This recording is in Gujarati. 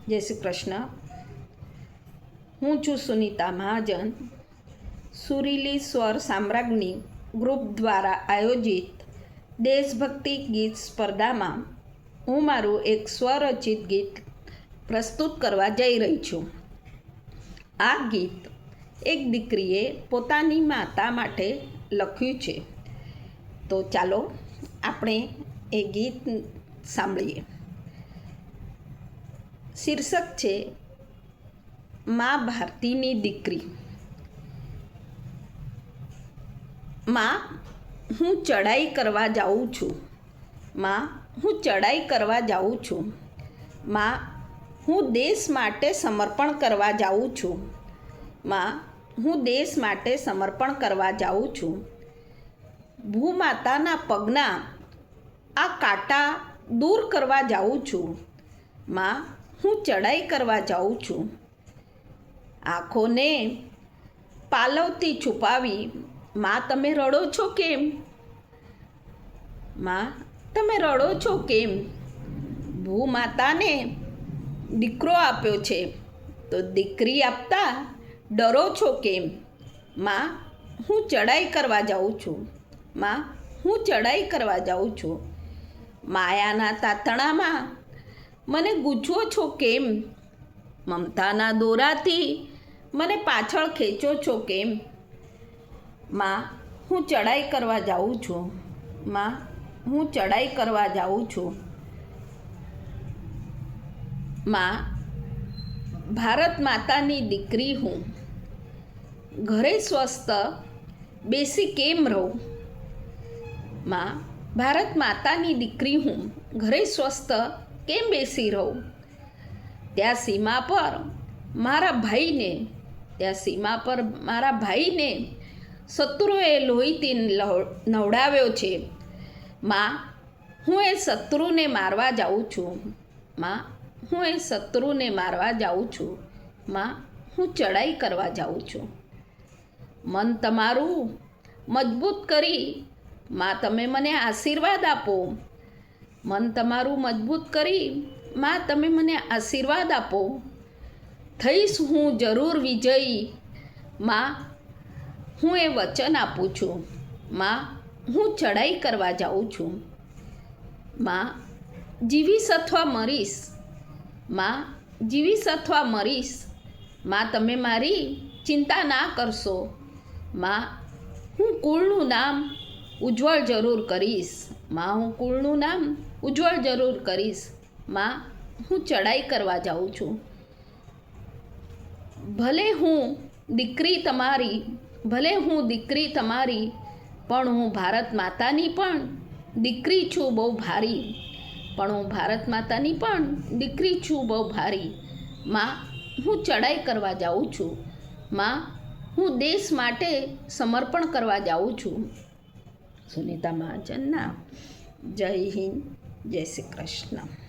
જય શ્રી કૃષ્ણ. હું છું સુનિતા મહાજન. સુરીલી સ્વર સામ્રાજ્ઞી ગ્રુપ દ્વારા આયોજિત દેશભક્તિ ગીત સ્પર્ધામાં હું મારું એક સ્વરચિત ગીત પ્રસ્તુત કરવા જઈ રહી છું. આ ગીત એક દીકરીએ પોતાની માતા માટે લખ્યું છે. તો ચાલો આપણે એ ગીત સાંભળીએ. શીર્ષક છે મા ભારતીની દીકરી. માં, હું ચડાઈ કરવા જાઉં છું. માં, હું ચડાઈ કરવા જાઉં છું. માં, હું દેશ માટે સમર્પણ કરવા જાઉં છું. માં, હું દેશ માટે સમર્પણ કરવા જાઉં છું. ભૂમાતાના પગના આ કાંટા દૂર કરવા જાઉં છું. માં, હું ચડાઈ કરવા જાઉં છું. આંખોને પાલવથી છુપાવી માં, તમે રડો છો કેમ? માં, તમે રડો છો કેમ? ભૂમાતાને દીકરો આપ્યો છે તો દીકરી આપતા ડરો છો કેમ? માં, હું ચડાઈ કરવા જાઉં છું. માં, હું ચડાઈ કરવા જાઉં છું. માયાના તાતણામાં મને ગૂંચવો છો કેમ? મમતાના દોરાથી મને પાછળ ખેંચો છો કેમ? માં, હું ચડાઈ કરવા જાઉં છું. માં, હું ચડાઈ કરવા જાઉં છું. માં, ભારત માતાની દીકરી હું. ઘરે સ્વસ્થ બેસી કેમ રહું? માં, ભારત માતાની દીકરી હું. ઘરે સ્વસ્થ કેમ બેસી રહું? ત્યાં સીમા પર મારા ભાઈને શત્રુએ લોહીથી નવડાવ્યો છે. માં, હું એ શત્રુને મારવા જાઉં છું. માં, હું એ શત્રુને મારવા જાઉં છું. માં, હું ચડાઈ કરવા જાઉં છું. મન તમારું મજબૂત કરી માં, તમે મને આશીર્વાદ આપો. મન તમારું મજબૂત કરી માં, તમે મને આશીર્વાદ આપો. થઈશ હું જરૂર વિજયી માં, હું એ વચન આપું છું. માં, હું ચડાઈ કરવા જાઉં છું. માં, જીવીશ અથવા મરીશ. માં, જીવીશ અથવા મરીશ. માં, તમે મારી ચિંતા ના કરશો. માં, હું કુળનું નામ ઉજ્જવળ જરૂર કરીશ. માં, હું કુળનું નામ ઉજ્જવળ જરૂર કરીશ. માં, હું ચડાઈ કરવા જાઉં છું. ભલે હું દીકરી તમારી પણ હું ભારત માતાની પણ દીકરી છું બહુ ભારી. દીકરી છું બહુ ભારી. માં, હું ચડાઈ કરવા જાઉં છું. માં, હું દેશ માટે સમર્પણ કરવા જાઉં છું. સુનિતા મહાજનના જય હિન્દ, જય શ્રી કૃષ્ણ.